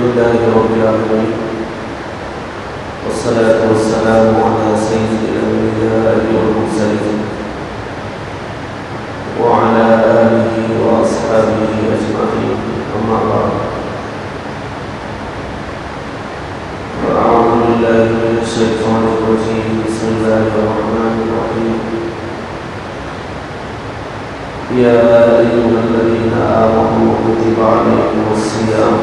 لله رب العالمين والصلاة والسلام على سيد الأنبياء والمرسلين وعلى آله وأصحابه أجمعين أما بعد فأعوذ بالله من الشيطان الرجيم بسم الله الرحمن الرحيم يا أيها الذين آمنوا كتب عليكم الصيام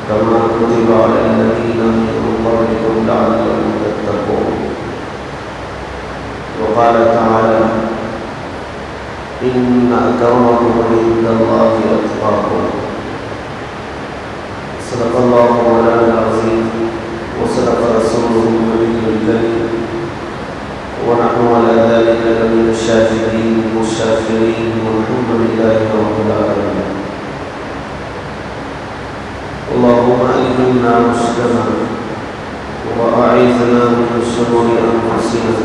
كما كتب على الذين من قبلكم لعلكم تتقون وقال تعالى إن أكرمكم عند الله أتقاكم صدق الله مولانا العظيم وصدق رسوله النبي الكريم ونحن على ذلك لمن الشاكرين والشاكرين والحمد لله رب العالمين. اللهم ألهمنا رشدنا وأعذنا من شرور أنفسنا.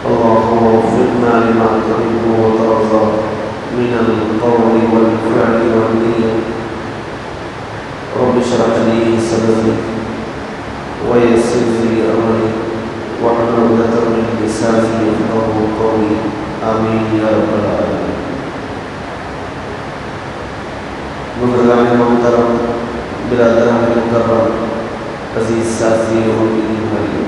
اللهم وفقنا لما تحب وترضى من القول والفعل والنية. رب اشرح لي صدري ويسر لي أمري واحلل عقدة من لساني يفقهوا قولي آمين يا رب العالمين. بزرگان محترم، برادران مکرم، عزیز ساتھی اور دینی بھائیوں،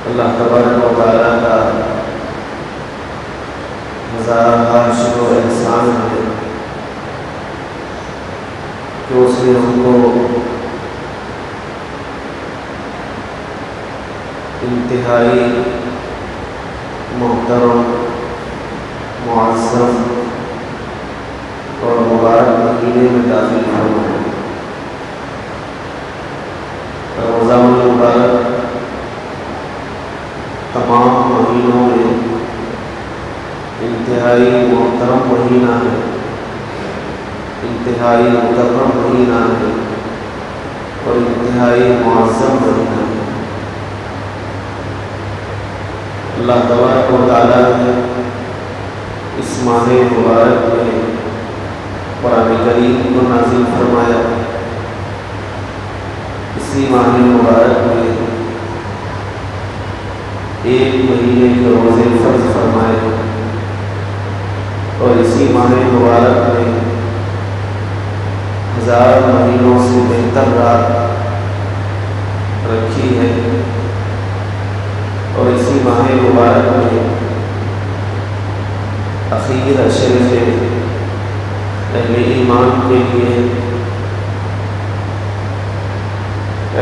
اللہ تبارک و تعالیٰ کا ہزارہ شکر و احسان ہے کہ اس نے ہم کو انتہائی محترم، معظم اور مبارک مہینے میں داخل فرمایا. رمضان المبارک تمام مہینوں میں انتہائی محترم مہینہ ہے، انتہائی مکرم مہینہ ہے اور انتہائی معظم مہینہ ہے. اللہ تبارک و تعالیٰ نے اس ماہ مبارک میں قرآن کریم کو نازل فرمایا. اسی ماہ مبارک میں ایک مہینے کے روزے فرض فرمائے اور اسی ماہ مبارک میں 1000 مہینوں سے بہتر رات رکھی ہے اور اسی ماہ مبارک میں اخیر عشر سے اہل ایمان کے لیے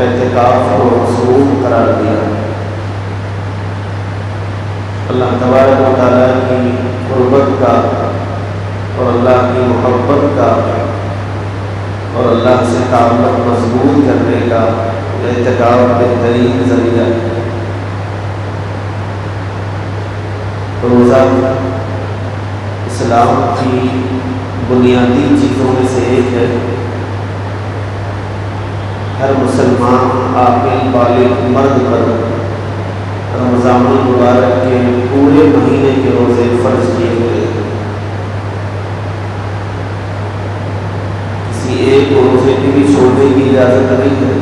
اعتکاف کو مصروف قرار دیا. اللہ تبارک و تعالیٰ کی قربت کا اور اللہ کی محبت کا اور اللہ سے تعلق مضبوط کرنے کا اعتکاف بہترین ذریعہ ہے. روزہ اسلام کی بنیادی چیزوں میں سے ایک ہے. ہر مسلمان عاقل بالغ مرد پر رمضان المبارک کے پورے مہینے کے روزے فرض کیے ہوئے ہیں. کسی ایک روزے کی بھی چھوڑنے کی اجازت نہیں ہے.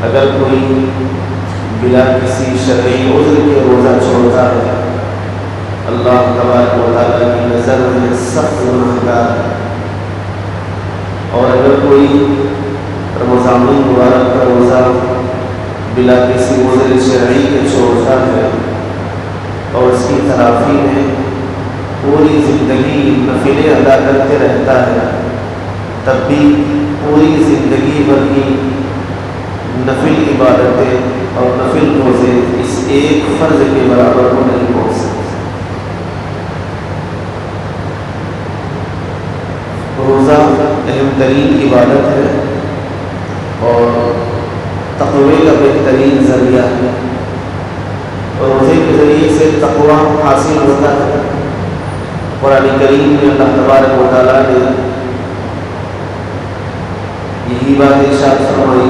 اگر کوئی بلا کسی شرعی عذر کے روزہ چھوڑتا ہے اللہ تبارک و تعالیٰ کی نظر میں سخت گنہگار ہے. اور اگر کوئی رمضان المبارک کا روزہ بلا کسی عذر شرعی کے چھوڑتا ہے اور اس کی تلافی میں پوری زندگی نفلیں ادا کرتے رہتا ہے تب بھی پوری زندگی بھر کی نفل عبادتیں اور نفل روزے اس ایک فرض کے برابر کو نہیں پہنچ سکتے. روزہ اہم ترین عبادت ہے اور تقوی کا بہترین ذریعہ ہے. روزے کے ذریعے سے تقوی حاصل ہوتا ہے. قرآن کریم میں اللہ تبارک و تعالیٰ نے یہی بات ارشاد فرمائی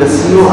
10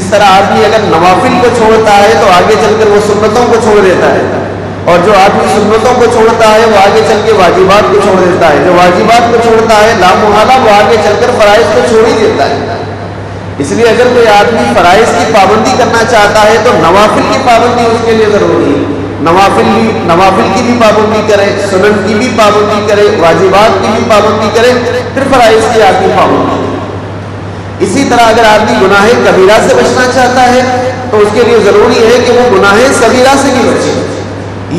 جس طرح آدمی اگر نوافل کو چھوڑتا ہے تو آگے چل کر وہ سنتوں کو چھوڑ دیتا ہے، اور جو آدمی سنتوں کو چھوڑتا ہے وہ آگے چل کے واجبات کو چھوڑ دیتا ہے، جو واجبات کو چھوڑتا ہے لامحالہ وہ آگے چل کر فرائض کو چھوڑ ہی دیتا ہے۔ اس لیے اگر کوئی آدمی فرائض کی پابندی کرنا چاہتا ہے تو نوافل کی پابندی اس کے لیے ضروری ہے، نوافل کی بھی پابندی کرے، سنن کی بھی پابندی کرے، واجبات کی بھی پابندی کرے، پھر فرائض کی آدمی پابندی کرے۔ اسی طرح اگر آدمی گناہ کبیرہ سے بچنا چاہتا ہے تو اس کے لیے ضروری ہے کہ وہ گناہ صغیرہ سے بھی بچے،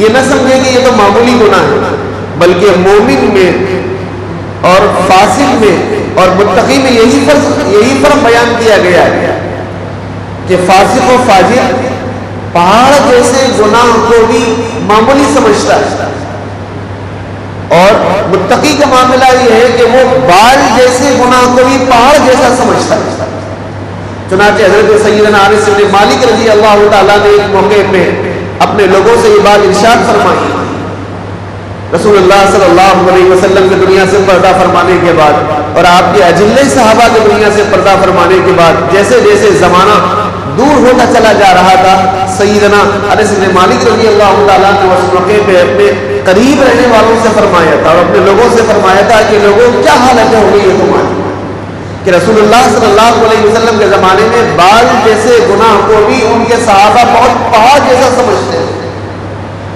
یہ نہ سمجھے کہ یہ تو معمولی گناہ ہے، بلکہ مومن میں اور فاسق میں اور متقی میں یہی فرق بیان کیا گیا ہے کہ فاسق و فاجر پہاڑ جیسے گناہ کو بھی معمولی سمجھتا ہے، اور متقی کا معاملہ یہ ہے کہ وہ بال جیسے گناہ کو بھی پہاڑ جیسا سمجھتا ہے۔ چنانچہ حضرت سیدنا انس بن مالک رضی اللہ تعالیٰ نے ایک موقع پہ اپنے لوگوں سے یہ بات ارشاد فرمائی، رسول اللہ صلی اللہ علیہ وسلم کے دنیا سے پردہ فرمانے کے بعد اور آپ کے اجلے صحابہ کے دنیا سے پردہ فرمانے کے بعد جیسے جیسے زمانہ دور ہوتا چلا جا رہا تھا، سیدنا انس بن مالک رضی اللہ تعالیٰ نے اس موقع پہ اپنے قریب رہنے والوں سے فرمایا تھا اور اپنے لوگوں سے فرمایا تھا کہ لوگوں کیا حالت ہو گئی ہے تمہاری، کہ رسول اللہ صلی اللہ علیہ وسلم کے زمانے میں بال جیسے گناہ کو بھی ان کے صحابہ بہت پہاڑ جیسا سمجھتے ہیں،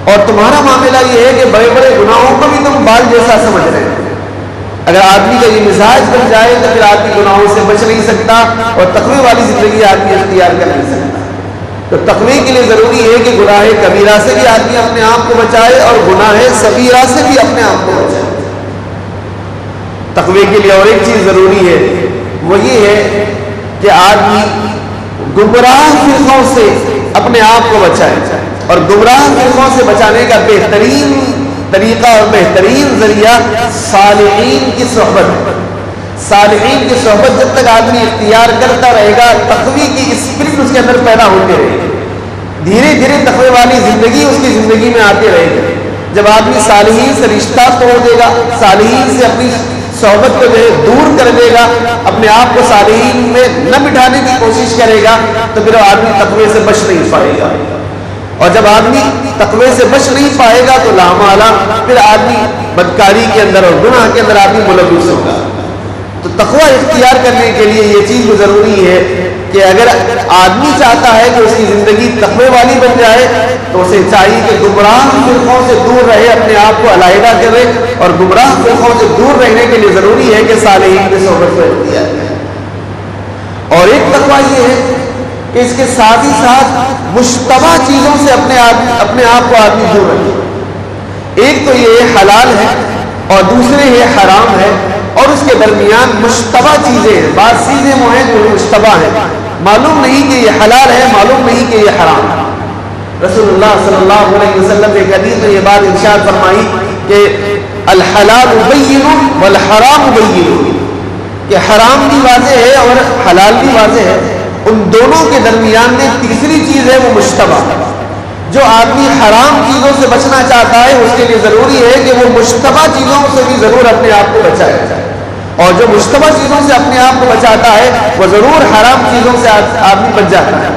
اور تمہارا معاملہ یہ ہے کہ بڑے بڑے گناہوں کو بھی تم بال جیسا سمجھ رہے ہیں۔ اگر آدمی کا یہ مزاج بن جائے تو پھر آدمی گناہوں سے بچ نہیں سکتا اور تقوی والی زندگی آدمی اختیار کر نہیں سکتا۔ تو تقوی کے لیے ضروری ہے کہ گناہ کبیرہ سے بھی آدمی اپنے آپ کو بچائے اور گناہ صغیرہ سے بھی اپنے آپ کو بچائے۔ تقوی کے لیے اور ایک چیز ضروری ہے، وہ یہ ہے کہ آدمی گمراہ فرقوں سے اپنے آپ کو بچائے، اور گمراہ فرقوں سے بچانے کا بہترین طریقہ اور بہترین ذریعہ صالحین کی صحبت ہے۔ صالحین کی صحبت جب تک آدمی اختیار کرتا رہے گا، تقوی کی اسپرٹ اس کے اندر پیدا ہوتے رہے گی، دھیرے دھیرے تقوی والی زندگی اس کی زندگی میں آتی رہے گی۔ جب آدمی صالحین سے رشتہ توڑ دے گا، صالحین سے اپنی صحبت کو جو ہے دور کر دے گا، اپنے آپ کو صالحین میں نہ بٹھانے کی کوشش کرے گا، تو پھر آدمی تقوی سے بچ نہیں پائے گا، اور جب آدمی تقوی سے بچ نہیں پائے گا تو لامحالہ پھر آدمی بدکاری کے اندر اور گناہ کے اندر آدمی ملوث ہوگا۔ تو تقوی اختیار کرنے کے لیے یہ چیز ضروری ہے کہ اگر آدمی چاہتا ہے کہ اس کی زندگی تقوی والی بن جائے تو اسے چاہیے کہ گمراہ فرقوں سے دور رہے، اپنے آپ کو علیحدہ کرے، اور گمراہ فرقوں سے دور رہنے کے لیے ضروری ہے کہ صالحین کی صحبت کو اختیار کرے۔ اور ایک تقوی یہ ہے کہ اس کے ساتھ ہی ساتھ مشتبہ چیزوں سے اپنے آپ کو آدمی دور رکھے۔ ایک تو یہ حلال ہے اور دوسرے یہ حرام ہے، اور اس کے درمیان مشتبہ چیزیں ہیں، بعض چیزیں وہ ہیں جو مشتبہ ہیں، معلوم نہیں کہ یہ حلال ہے، معلوم نہیں کہ یہ حرام ہے۔ رسول اللہ صلی اللہ علیہ وسلم نے ایک حدیث میں یہ بات ارشاد فرمائی کہ الحلال بین والحرام بین، کہ حرام بھی واضح ہے اور حلال بھی واضح ہے، ان دونوں کے درمیان میں تیسری چیز ہے وہ مشتبہ۔ جو آدمی حرام چیزوں سے بچنا چاہتا ہے اس کے لیے ضروری ہے کہ وہ مشتبہ چیزوں سے بھی ضرور اپنے آپ کو بچائے، اور جو مشتبہ چیزوں سے اپنے آپ کو بچاتا ہے وہ ضرور حرام چیزوں سے آدمی بچ جاتا ہے۔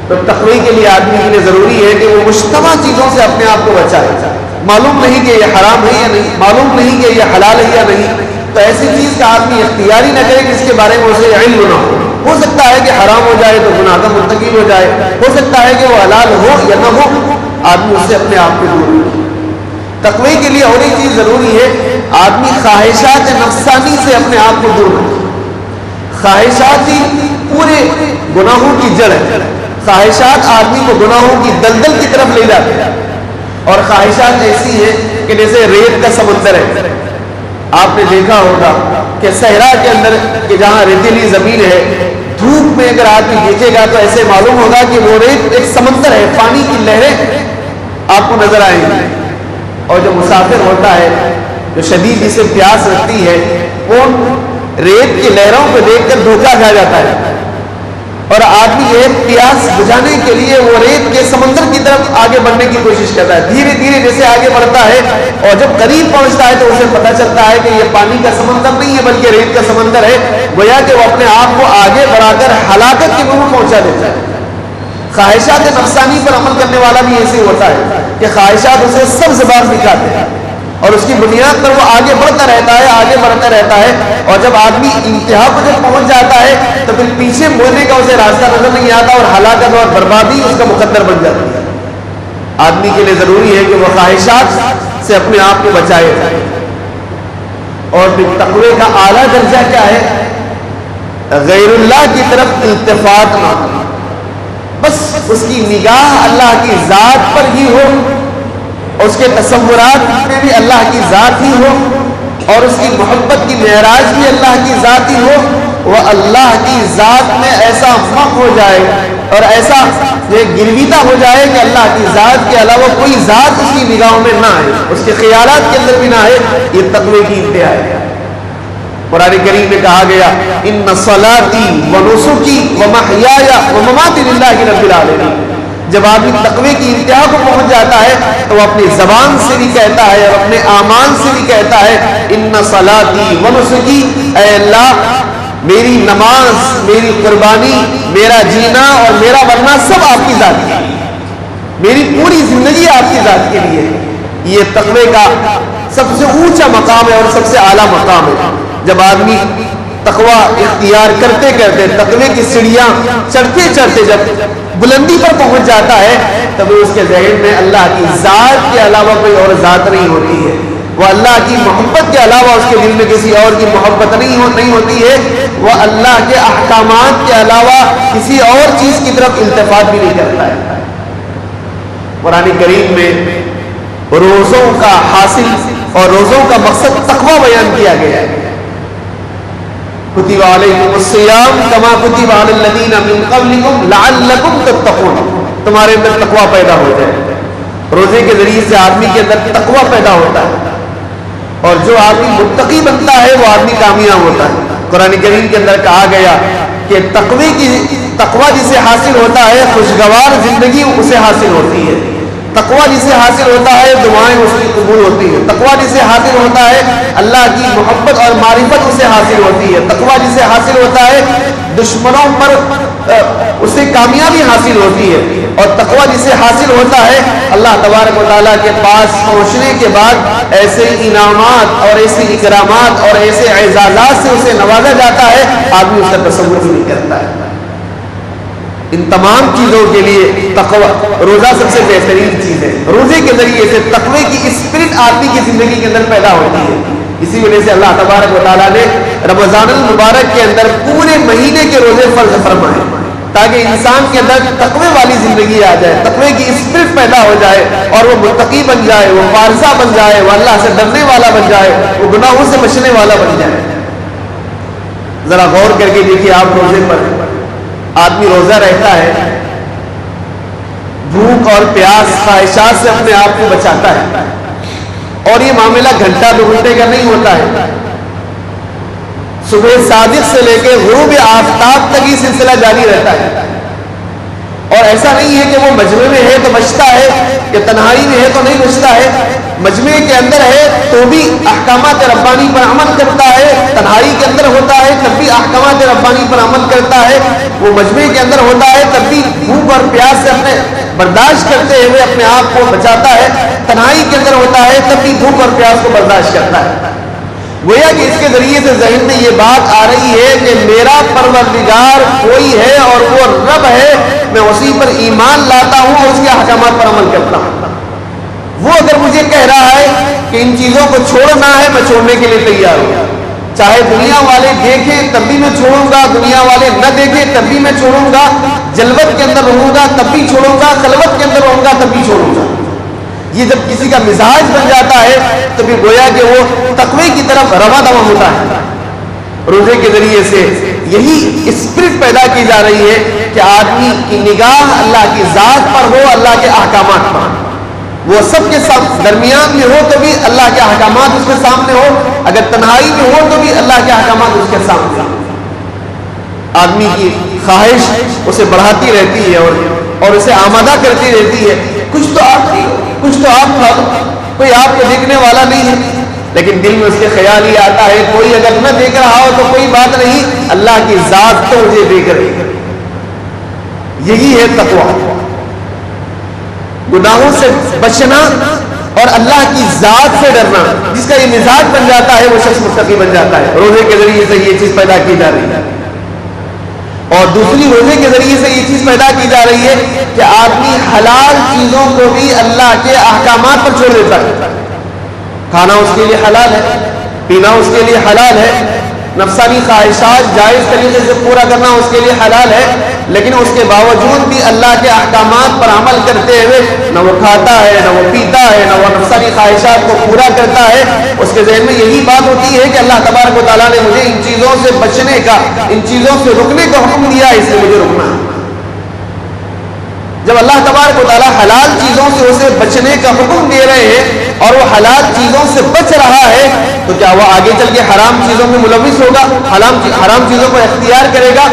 تو تقوی کے لیے آدمی کے لیے ضروری ہے کہ وہ مشتبہ چیزوں سے اپنے آپ کو بچائے، معلوم نہیں کہ یہ حرام ہے یا نہیں، معلوم نہیں کہ یہ حلال ہے یا نہیں، تو ایسی چیز کا آدمی اختیار ہی نہ کرے کہ اس کے بارے میں اسے علم نہ ہو سکتا ہے کہ حرام ہو جائے تو گناہ کا مرتکب ہو جائے، ہو سکتا ہے کہ وہ حلال ہو یا نہ ہو، آدمی اس سے اپنے آپ کو دور رکھے۔ تقوی کے لیے اور ایک چیز ضروری ہے، آدمی خواہشات نفسانی سے اپنے آپ کو دور رکھے۔ خواہشات ہی پورے گناہوں کی جڑ ہے، خواہشات آدمی کو گناہوں کی دلدل کی طرف لے جاتے ہیں، اور خواہشات ایسی ہیں کہ جیسے ریت کا سمندر ہے۔ آپ نے دیکھا ہوگا کہ صحرا کے اندر کہ جہاں ریتیلی زمین ہے، دھوپ میں اگر آدمی دیکھے گا تو ایسے معلوم ہوگا کہ وہ ریت ایک سمندر ہے، پانی کی لہریں آپ کو نظر آئیں گی، اور جو مسافر ہوتا ہے، جو شدید جسے پیاس لگتی ہے، وہ ریت کی لہروں کو دیکھ کر دھوکہ کھا جاتا ہے، اور آدمی ایک پیاس بجھانے کے لیے وہ ریت کے سمندر کی طرف آگے بڑھنے کی کوشش کرتا ہے. دھیرے دھیرے جیسے آگے بڑھتا ہے اور جب قریب پہنچتا ہے تو اسے پتہ چلتا ہے کہ یہ پانی کا سمندر نہیں ہے بلکہ ریت کا سمندر ہے. گویا کہ وہ اپنے آپ کو آگے بڑھا کر ہلاکت کے منہ میں پہنچا دیتا ہے. خواہشات نفسانی پر عمل کرنے والا بھی ایسے ہوتا ہے کہ خواہشات اسے سب زبان دکھاتے ہیں اور اس کی بنیاد پر وہ آگے بڑھتا رہتا ہے آگے بڑھتا رہتا ہے. اور جب آدمی انتہا کو جب پہنچ جاتا ہے تو پھر پیچھے مڑنے کا اسے راستہ نظر نہیں آتا اور ہلاکت اور بربادی اس کا مقدر بن جاتی ہے. آدمی کے لیے ضروری ہے کہ وہ خواہشات سے اپنے آپ کو بچائے. اور پھر تقوی کا اعلیٰ درجہ کیا ہے؟ غیر اللہ کی طرف التفات نہ، بس اس کی نگاہ اللہ کی ذات پر ہی ہو، اس کے تصورات میں بھی اللہ کی ذات ہی ہو، اور اس کی محبت کی معراج بھی اللہ کی ذات ہی ہو. وہ اللہ کی ذات میں ایسا مخ ہو جائے اور ایسا گرویدہ ہو جائے کہ اللہ کی ذات کے علاوہ کوئی ذات اس کی نگاہوں میں نہ آئے، اس کے خیالات کے اندر بھی نہ آئے. یہ تقوی کی انتہا ہے. قرآن کریم میں کہا گیا ان صلاتی و نسکی و محیای و مماتی للہ رب العالمین. جب آدمی تقوی کی انتہا کو پہنچ جاتا ہے تو وہ اپنی زبان سے بھی کہتا ہے اور اپنے اعمال سے بھی کہتا ہے ان صلاتی و نسکی، اے اللہ میری نماز، میری قربانی، میرا جینا اور میرا مرنا سب آپ کی ذات کے لیے، میری پوری زندگی آپ کی ذات کے لیے. یہ تقوی کا سب سے اونچا مقام ہے اور سب سے اعلیٰ مقام ہے. جب آدمی تقوی اختیار کرتے کرتے تقوی کی سیڑھیاں چڑھتے چڑھتے جب بلندی پر پہنچ جاتا ہے تب اس کے ذہن میں اللہ کی ذات کے علاوہ کوئی اور ذات نہیں ہوتی ہے. وہ اللہ کی محبت کے علاوہ اس کے دل میں کسی اور کی محبت نہیں ہوتی ہے. وہ اللہ کے احکامات کے علاوہ کسی اور چیز کی طرف التفات بھی نہیں کرتا ہے. قرآن کریم میں روزوں کا حاصل اور روزوں کا مقصد تقوی بیان کیا گیا ہے. کتب علیکم الصیام کما کتب علی الذین من قبلکم لعلکم تتقون. تمہارے اندر تقوی پیدا ہو جائے. روزے کے ذریعے سے آدمی کے اندر تقوی پیدا ہوتا ہے اور جو آدمی متقی بنتا ہے وہ آدمی کامیاب ہوتا ہے. قرآن کریم کے اندر کہا گیا کہ تقوی جسے حاصل ہوتا ہے خوشگوار زندگی اسے حاصل ہوتی ہے. تقوی جسے حاصل ہوتا ہے دعائیں اس کی قبول ہوتی ہے. تقوی جسے حاصل ہوتا ہے اللہ کی محبت اور معرفت اسے حاصل ہوتی ہے. تقوی جسے حاصل ہوتا ہے دشمنوں پر اسے کامیابی حاصل ہوتی ہے. اور تقوی جسے حاصل ہوتا ہے اللہ تبارک و تعالیٰ کے پاس پہنچنے کے بعد ایسے انعامات اور ایسے اکرامات اور ایسے اعزازات سے اسے نوازا جاتا ہے آدمی اس کا تصور نہیں کرتا ہے. ان تمام چیزوں کے لیے تقوی روزہ سب سے بہترین چیز ہے. روزے کے ذریعے سے تقوی کی اسپرٹ آدمی کی زندگی کے اندر پیدا ہوتی ہے. اسی وجہ سے اللہ تبارک و تعالیٰ نے رمضان المبارک کے اندر پورے مہینے کے روزے فرض فرمائے تاکہ انسان کے اندر تقوی والی زندگی آ جائے، تقوی کی اسپرٹ پیدا ہو جائے اور وہ متقی بن جائے، وہ وارثہ بن جائے، وہ اللہ سے ڈرنے والا بن جائے، وہ گناہوں سے بچنے والا بن جائے. ذرا غور کر کے دیکھیے آپ روزے پر آدمی روزہ رہتا ہے بھوک اور پیاس خواہشات سے اپنے آپ کو بچاتا ہے اور یہ معاملہ گھنٹہ دو گھنٹے کا نہیں ہوتا ہے. صبح صادق سے لے کے غروب آفتاب تک یہ سلسلہ جاری رہتا ہے. اور ایسا نہیں ہے کہ وہ مجمع میں ہے تو بچتا ہے کہ تنہائی میں ہے تو نہیں بچتا ہے. مجمع کے اندر ہے تو بھی احکامات ربانی پر عمل کرتا ہے، تنہائی کے اندر ہوتا ہے تب بھی احکامات ربانی پر عمل کرتا ہے. وہ مجمع کے اندر ہوتا ہے تب بھی بھوک اور پیاس سے اپنے برداشت کرتے ہوئے اپنے آپ کو بچاتا ہے. تنہائی کے اندر ہوتا ہے تب بھی بھوک اور پیاس کو برداشت کرتا ہے. گویا کہ اس کے ذریعے سے ذہن میں یہ بات آ رہی ہے کہ میرا پروردگار کوئی ہے اور وہ رب ہے، میں اسی پر ایمان لاتا ہوں اور اس کے احکامات پر عمل کرتا ہوں. وہ اگر مجھے کہہ رہا ہے کہ ان چیزوں کو چھوڑنا ہے میں چھوڑنے کے لیے تیار ہوں. چاہے دنیا والے دیکھیں تب بھی میں چھوڑوں گا، دنیا والے نہ دیکھیں تب بھی میں چھوڑوں گا، جلوت کے اندر رہوں گا تب بھی چھوڑوں گا، خلوت کے اندر رہوں گا تب بھی چھوڑوں گا. یہ جب کسی کا مزاج بن جاتا ہے تو پھر گویا کہ وہ تقوی کی طرف رواں دواں ہوتا ہے. روزے کے ذریعے سے یہی اسپرٹ پیدا کی جا رہی ہے کہ آدمی کی نگاہ اللہ کی ذات پر ہو، اللہ کے احکامات پر. وہ سب کے ساتھ درمیان میں ہو تو بھی اللہ کے احکامات اس کے سامنے ہو، اگر تنہائی میں ہو تو بھی اللہ کے احکامات اس کے سامنے ہو. آدمی کی خواہش اسے بڑھاتی رہتی ہے اور اسے آمادہ کرتی رہتی ہے، کچھ تو آپ کھا دو، کوئی آپ کو دیکھنے والا نہیں ہے، لیکن دل میں اس کے خیال یہ آتا ہے کوئی اگر نہ دیکھ رہا ہو تو کوئی بات نہیں، اللہ کی ذات تو مجھے دیکھ رہی ہے۔ یہی ہے تقویٰ، گناہوں سے بچنا اور اللہ کی ذات سے ڈرنا۔ جس کا یہ مزاج بن جاتا ہے وہ شخص متقی بن جاتا ہے۔ روزے کے ذریعے سے یہ چیز پیدا کی جا رہی ہے، اور دوسری روزے کے ذریعے سے یہ چیز پیدا کی جا رہی ہے کہ آدمی حلال چیزوں کو بھی اللہ کے احکامات پر چھوڑ دیتا ہے۔ کھانا اس کے لیے حلال ہے، پینا اس کے لیے حلال ہے، نفسانی خواہشات جائز طریقے سے پورا کرنا اس کے لیے حلال ہے، لیکن اس کے باوجود بھی اللہ کے احکامات پر عمل کرتے ہوئے نہ وہ کھاتا ہے، نہ وہ پیتا ہے، نہ وہ نفسانی خواہشات کو پورا کرتا ہے۔ اس کے ذہن میں یہی بات ہوتی ہے کہ اللہ تبارک و تعالیٰ نے مجھے ان چیزوں سے بچنے کا، ان چیزوں سے رکنے کا حکم دیا، اس لیے مجھے رکنا ہے۔ جب اللہ تبارک و تعالیٰ حلال چیزوں سے اسے بچنے کا حکم دے رہے ہیں اور وہ حلال چیزوں سے بچ رہا ہے، تو کیا وہ آگے چل کے حرام چیزوں میں ملوث ہوگا، حرام چیزوں کو اختیار کرے گا؟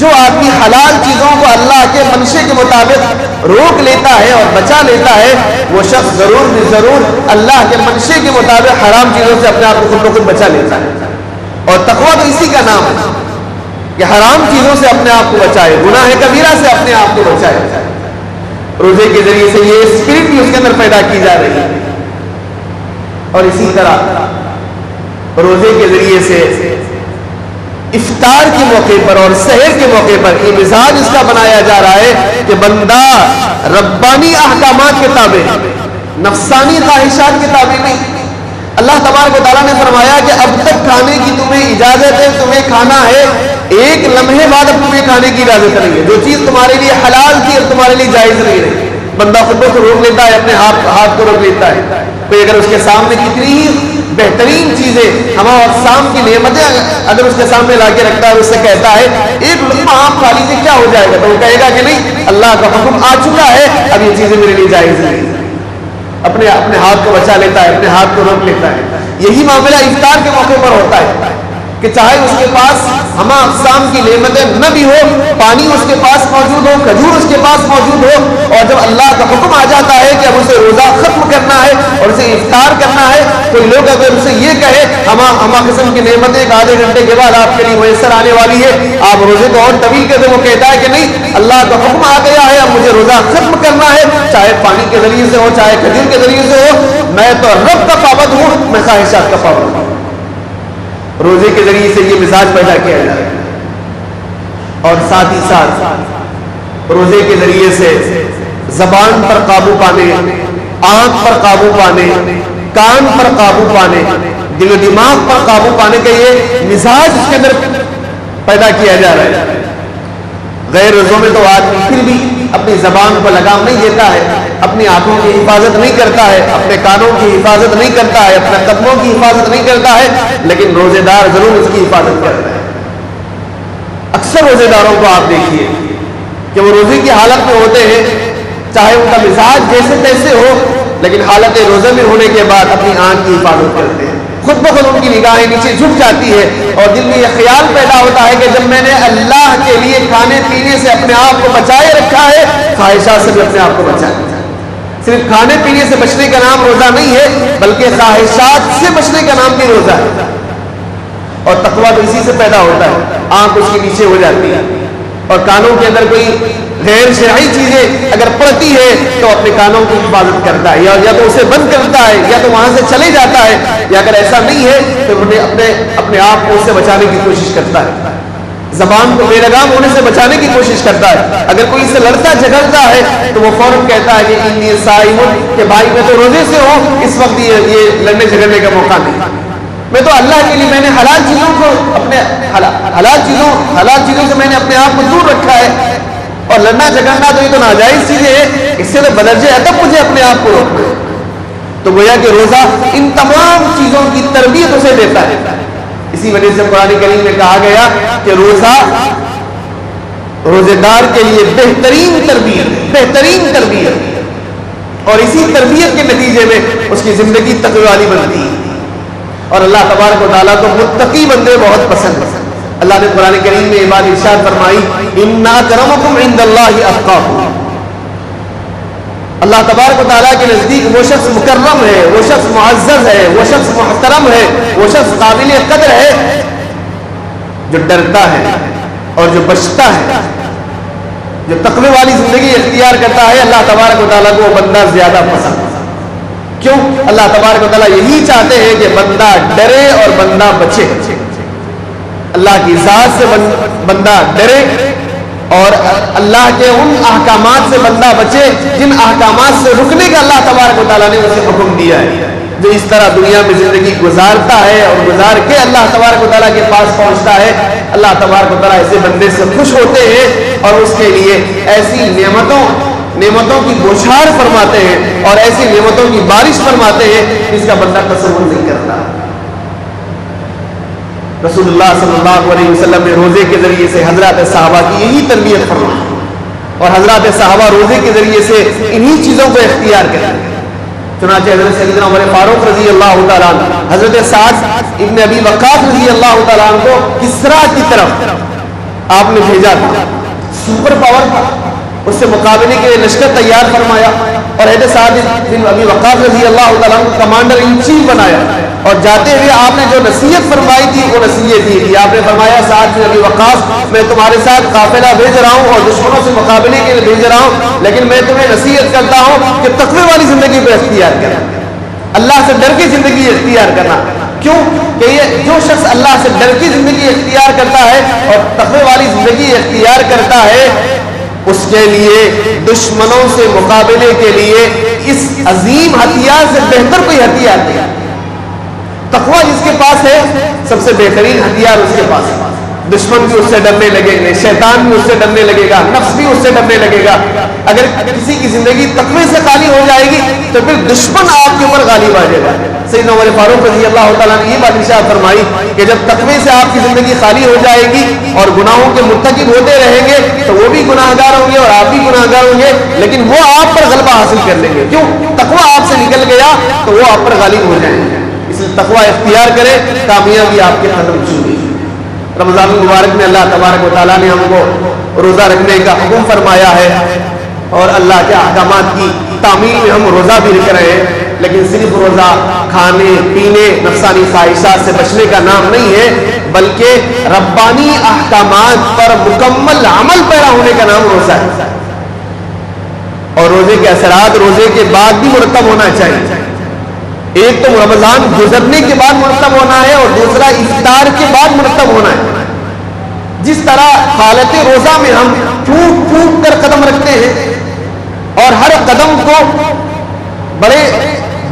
جو آدمی حلال چیزوں کو اللہ کے منشے کے مطابق روک لیتا ہے اور بچا لیتا ہے، وہ شخص ضرور اللہ کے منشے کے مطابق حرام چیزوں سے اپنے آپ کو خود بخود بچا لیتا ہے۔ اور تقویٰ تو اسی کا نام ہے کہ حرام چیزوں سے اپنے آپ کو بچائے، گناہ کبیرہ سے اپنے آپ کو بچائے۔ روزے کے ذریعے سے یہ اسپرٹ بھی اس کے اندر پیدا کی جا رہی ہے، اور اسی طرح روزے کے ذریعے سے افطار کے موقع پر اور سحر کے موقع پر یہ مزاج اس کا بنایا جا رہا ہے کہ بندہ ربانی احکامات کے تابع، نفسانی خواہشات کے تابع نہیں۔ اللہ تبارک و تعالیٰ نے فرمایا کہ اب تک کھانے کی تمہیں اجازت ہے، تمہیں کھانا ہے، ایک لمحے بعد اب تمہیں کھانے کی اجازت نہیں ہے۔ جو چیز تمہارے لیے حلال تھی اب تمہارے لیے جائز نہیں رہی۔ بندہ خود کو روک لیتا ہے، اپنے ہاتھ کو روک لیتا ہے۔ کوئی اگر اس کے سامنے کتنی ہی بہترین چیزیں، ہمارا اقسام کی نعمتیں اگر اس کے سامنے لا کے رکھتا ہے، اس سے کہتا ہے ایک لقمہ آپ کھا لیجیے کیا ہو جائے گا، تو وہ کہے گا کہ نہیں، اللہ کا حکم آ چکا ہے، اب یہ چیزیں میرے لیے جائز نہیں۔ اپنے ہاتھ کو بچا لیتا ہے، اپنے ہاتھ کو روک لیتا ہے۔ یہی معاملہ افطار کے موقع پر ہوتا ہے کہ چاہے اس کے پاس ہما اقسام کی نعمتیں نہ بھی ہو، پانی اس کے پاس موجود ہو، کھجور اس کے پاس موجود ہو، اور جب اللہ کا حکم آ جاتا ہے کہ اب اسے روزہ ختم کرنا ہے اور اسے افطار کرنا ہے، کوئی لوگ اگر اسے یہ کہے ہما قسم کی نعمتیں ایک آدھے گھنٹے کے بعد آپ کے لیے میسر آنے والی ہے، آپ روزے کو اور طویل کر دیں، وہ کہتا ہے کہ نہیں، اللہ کا حکم آ گیا ہے، اب مجھے روزہ ختم کرنا ہے، چاہے پانی کے ذریعے سے ہو، چاہے کھجور کے ذریعے سے ہو، میں تو رب کا پابند ہوں، میں خواہشات کا پابند ہوں۔ روزے کے ذریعے سے یہ مزاج پیدا کیا جائے، اور ساتھ ہی ساتھ روزے کے ذریعے سے زبان پر قابو پانے، آنکھ پر قابو پانے، کان پر قابو پانے، دل و دماغ پر قابو پانے کا یہ مزاج اس کے اندر پیدا کیا جا رہا ہے۔ غیر روزوں میں تو آدمی پھر بھی اپنی زبان کو لگام نہیں دیتا ہے، اپنی آنکھوں کی حفاظت نہیں کرتا ہے، اپنے کانوں کی حفاظت نہیں کرتا ہے، اپنے قدموں کی حفاظت نہیں کرتا ہے، لیکن روزے دار ضرور اس کی حفاظت کرتا ہے۔ اکثر روزے داروں کو آپ دیکھیے کہ وہ روزے کی حالت میں ہوتے ہیں، چاہے ان کا مزاج جیسے تیسے ہو، لیکن حالت روزے میں ہونے کے بعد اپنی آنکھ کی حفاظت کرتے ہیں، خود بخود ان کی نگاہیں نیچے جھک جاتی ہے، اور دل میں یہ خیال پیدا ہوتا ہے کہ جب میں نے اللہ کے لیے کھانے پینے سے اپنے آپ کو بچائے رکھا ہے، خواہشات سے بھی اپنے آپ کو بچائے۔ صرف کھانے پینے سے بچنے کا نام روزہ نہیں ہے، بلکہ خواہشات سے بچنے کا نام بھی روزہ ہے۔ اور تقویٰ تو اسی سے پیدا ہوتا ہے، آنکھ اس کے نیچے ہو جاتی ہے، اور کانوں کے اندر کوئی غیر شرعی چیزیں اگر پڑتی ہے تو اپنے کانوں کی حفاظت کرتا ہے، یا تو اسے بند کرتا ہے، یا تو وہاں سے چلے جاتا ہے، یا اگر ایسا نہیں ہے تو اپنے آپ کو اس سے بچانے کی کوشش کرتا ہے، زبان کو بے لگام ہونے سے بچانے کی کوشش کرتا ہے۔ اگر کوئی اس سے لڑتا جھگڑتا ہے تو وہ فوراً کہتا ہے کہ انی صائم، کہ بھائی میں تو روزے سے ہوں، اس وقت یہ لڑنے جھگڑنے کا موقع نہیں، میں تو اللہ کے لیے میں نے حلال چیزوں کو حلال چیزوں سے میں نے اپنے آپ کو دور رکھا ہے، اور لڑنا جھگڑنا تو یہ تو ناجائز چیزیں ہیں، اس سے تو بدرجہ ادب مجھے اپنے آپ کو روکنا ہے۔ تو گویا کہ روزہ ان تمام چیزوں کی تربیت اسے دیتا ہے۔ اسی وجہ سے قرآن کریم میں کہا گیا کہ روزہ روزے دار کے لیے بہترین تربیت، اور اسی تربیت کے نتیجے میں اس کی زندگی تقوی والی بنتی ہے، اور اللہ تبارک و تعالیٰ کو متقی بندے بہت پسند ہے۔ اللہ نے قرآن کریم میں یہ بات ارشاد فرمائی ان اکرمکم عند اللہ اتقاکم. اللہ تبارک و تعالیٰ کے نزدیک وہ شخص مکرم ہے، وہ شخص معزز ہے، وہ شخص محترم ہے، وہ شخص قابل قدر ہے جو ڈرتا ہے اور جو بچتا ہے، جو تقوی والی زندگی اختیار کرتا ہے. اللہ تبارک و تعالیٰ کو وہ بندہ زیادہ پسند. کیوں؟ اللہ تبارک و تعالیٰ یہی چاہتے ہیں کہ بندہ ڈرے اور بندہ بچے. اللہ کی ذات سے بندہ ڈرے اور اللہ کے ان احکامات سے بندہ بچے جن احکامات سے رکنے کا اللہ تبارک و تعالیٰ نے اسے حکم دیا ہے. جو اس طرح دنیا میں زندگی گزارتا ہے اور گزار کے اللہ تبارک و تعالیٰ کے پاس پہنچتا ہے، اللہ تبارک و تعالیٰ ایسے بندے سے خوش ہوتے ہیں اور اس کے لیے ایسی نعمتوں کی بوچھار فرماتے ہیں اور ایسی نعمتوں کی بارش فرماتے ہیں جس کا بندہ تصور نہیں کرتا. رسول اللہ صلی اللہ علیہ وسلم نے روزے کے ذریعے سے حضرات صحابہ کی یہی تربیت فرمائی اور حضرات صحابہ روزے کے ذریعے سے انہی چیزوں کو اختیار کرتے. چنانچہ حضرت سیدنا عمر فاروق رضی اللہ تعالیٰ عنہ، حضرت سعد ابن ابی وقاص رضی اللہ تعالیٰ عنہ کو کسرا کی طرف آپ نے بھیجا تھا. سپر پاور تھا، اس سے مقابلے کے لیے لشکر تیار فرمایا اور حضرت سعد بن ابی وقاص رضی اللہ تعالیٰ عنہ کو کمانڈر ان چیف بنایا اور جاتے ہوئے آپ نے جو نصیحت فرمائی تھی وہ نصیحت دی تھی. آپ نے فرمایا سعد بن ابی وقاص میں تمہارے ساتھ قافلہ بھیج رہا ہوں اور دشمنوں سے مقابلے کے لیے بھیج رہا ہوں، لیکن میں تمہیں نصیحت کرتا ہوں کہ تقوی والی زندگی کو اختیار کرنا، اللہ سے ڈر کی زندگی اختیار کرنا. کیوں کہ یہ جو شخص اللہ سے ڈر کی زندگی اختیار کرتا ہے اور تقوی والی زندگی اختیار کرتا ہے اس کے لیے دشمنوں سے مقابلے کے لیے اس عظیم ہتھیار سے بہتر کوئی ہتھیار نہیں. تقوی جس کے پاس ہے سب سے بہترین ہتھیار اس کے پاس ہے. دشمن بھی اس سے ڈرنے لگیں گے، شیطان بھی اس سے ڈرنے لگے گا، نفس بھی اس سے ڈرنے لگے گا. اگر کسی کی زندگی تقوی سے خالی ہو جائے گی تو پھر دشمن آپ کے اوپر غالب آ جائے گا. سیدنا عمر فاروق رضی اللہ تعالیٰ نے یہ بات ارشاد فرمائی کہ جب تقوی سے آپ کی زندگی خالی ہو جائے گی اور گناہوں کے مرتکب ہوتے رہیں گے تو وہ بھی گناہ گار ہوں گے اور آپ بھی گناہ گار ہوں گے، لیکن وہ آپ پر غلبہ حاصل کر لیں گے. کیوں؟ تقوی آپ سے نکل گیا تو وہ آپ پر غالب ہو جائیں گے. اس لیے تقوی اختیار کرے، کامیابی آپ کے قدم چومے. رمضان المبارک میں اللہ تبارک و تعالیٰ نے ہم کو روزہ رکھنے کا حکم فرمایا ہے اور اللہ کے احکامات کی تعمیل میں ہم روزہ بھی رکھ رہے ہیں، لیکن صرف روزہ کھانے پینے نفسانی خواہشات سے بچنے کا نام نہیں ہے، بلکہ ربانی احکامات پر مکمل عمل پیرا ہونے کا نام روزہ ہے. اور روزے کے اثرات روزے کے بعد بھی مرتب ہونا چاہیے. ایک تو رمضان گزرنے کے بعد مرتب ہونا ہے اور دوسرا افطار کے بعد مرتب ہونا ہے. جس طرح حالت روزہ میں ہم پھونک پھونک کر قدم رکھتے ہیں اور ہر قدم کو بڑے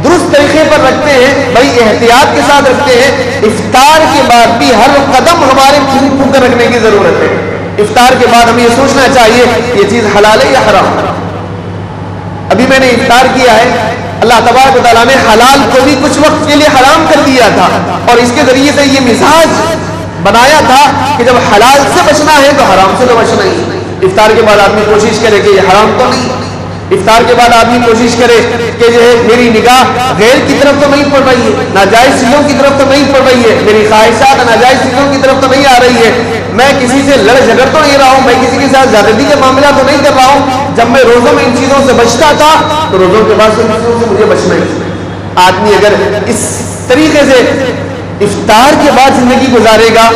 درست طریقے پر رکھتے ہیں، بڑی احتیاط کے ساتھ رکھتے ہیں، افطار کے بعد بھی ہر قدم ہمارے پھونک پھونک کر رکھنے کی ضرورت ہے. افطار کے بعد ہمیں یہ سوچنا چاہیے یہ چیز حلال ہے یا حرام. ابھی میں نے افطار کیا ہے، اللہ تبارک و تعالیٰ نے حلال کو بھی کچھ وقت کے لیے حرام کر دیا تھا اور اس کے ذریعے سے یہ مزاج بنایا تھا کہ جب حلال سے بچنا ہے تو حرام سے تو بچنا ہی. افطار کے بعد آدمی کوشش کرے کہ یہ حرام تو نہیں. افطار کے بعد آدمی کوشش کرے کہ جو ہے میری نگاہ غیر کی طرف تو نہیں پڑ رہی ہے، ناجائز چیزوں کی طرف تو نہیں پڑ رہی ہے، میری خواہشات ناجائز چیزوں کی طرف تو نہیں آ رہی ہے، میں کسی سے لڑ جھگڑ تو نہیں رہا ہوں، میں کسی کے ساتھ زیادتی کے معاملہ تو نہیں کر رہا ہوں. جب میں روزوں میں ان چیزوں سے بچتا تھا تو روزوں کے بعد ان چیزوں سے مجھے بچنا ہی. آدمی اگر اس طریقے سے افطار کے بعد زندگی گزارے گا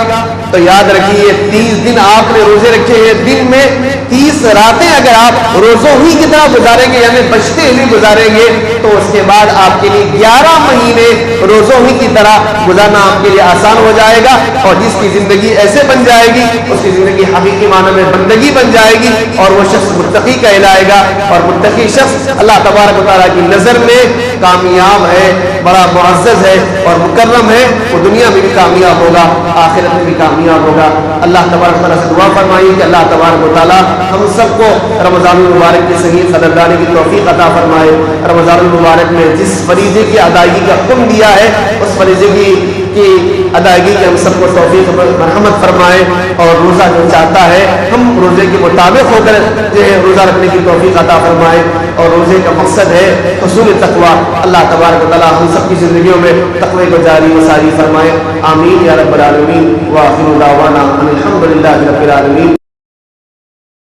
تو یاد رکھیے 30 دن آپ نے روزے رکھے ہیں، دن میں 30 راتیں اگر آپ روزوں ہی کی طرح گزاریں گے یعنی بچتے ہوئے گزاریں گے تو اس کے بعد آپ کے لیے 11 مہینے روزوں ہی کی طرح گزارنا آپ کے لیے آسان ہو جائے گا. اور جس کی زندگی ایسے بن جائے گی اس کی زندگی حقیقی معنی میں بندگی بن جائے گی اور وہ شخص متقی کہلائے گا. اور متقی شخص اللہ تبارک و تعالیٰ کی نظر میں کامیاب ہے، بڑا معزز ہے اور مکرم ہے. وہ دنیا میں بھی کامیاب ہوگا، آخرت میں بھی کامیاب ہوگا. اللہ تبارک و تعالیٰ سے دعا فرمائیے کہ اللہ تبارک و تعالیٰ ہم سب کو رمضان المبارک کی صحیح قدردانی کی توفیق عطا فرمائے. رمضان المبارک میں جس فریضے کی ادائیگی کا حکم دیا ہے اس فریضے کی کی ادائیگی کی ہم سب کو توفیق مرحمت فرمائے، اور روزہ جو چاہتا ہے ہم روزے کے مطابق ہو کر روزہ رکھنے کی توفیق عطا فرمائے، اور روزے کا مقصد ہے حصول تقویٰ۔ اللہ تبارک و تعالی ہم سب کی زندگیوں میں تقوی کو جاری و ساری فرمائے، آمین یا رب العالمین۔ وآخر دعوانا ان الحمد للہ رب العالمین۔